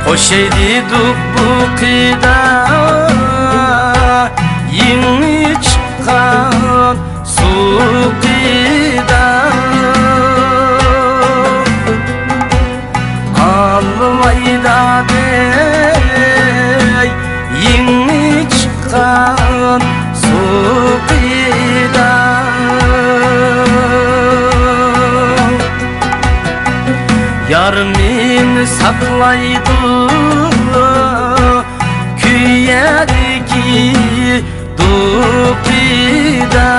Hoş eyledik bu kıyda yeni çıkan su kıyda. Almayda dey yeni çıkan su kıyda. Yarmin saklaydı küyerdeki dukida.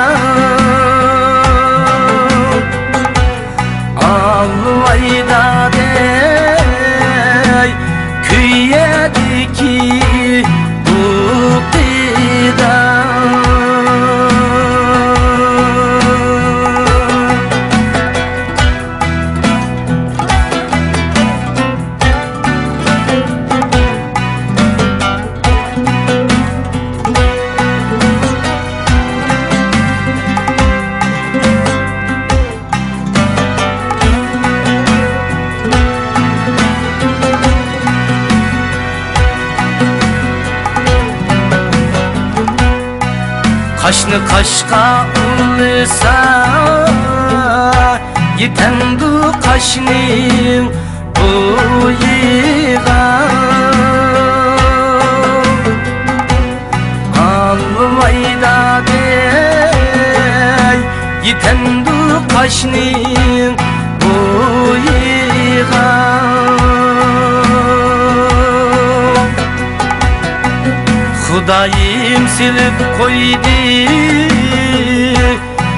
Almayda dey küyerdeki dukida. Kaşını kaşka ılsa yetendu kaşının boyığa. Almayda dey yetendu kaşının boyığa. Hudayim silip koydu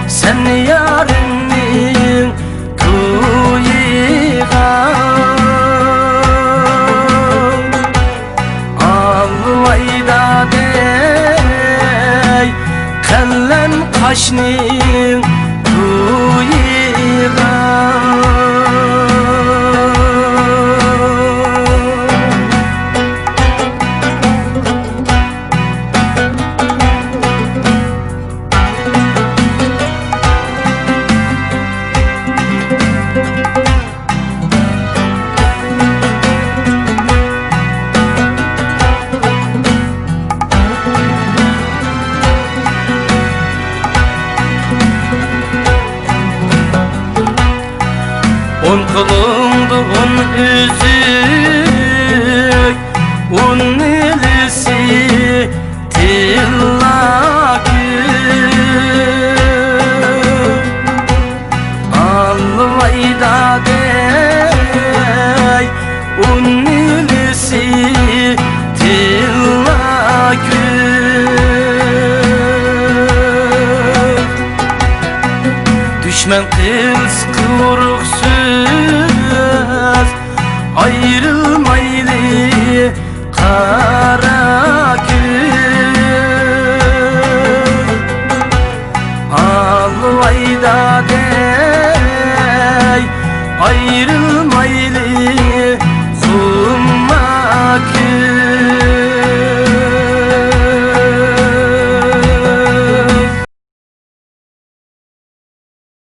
sen yarının kuyuğa. Almayda dey kellen kaşının kuyuğa. On kılındı on üzük, on elisi tilla gül. Almayda dey on elisi tilla gül. Düşman kız kıvrıksız ayrılmaylı kara gül. Almayda dey ayrılmaylı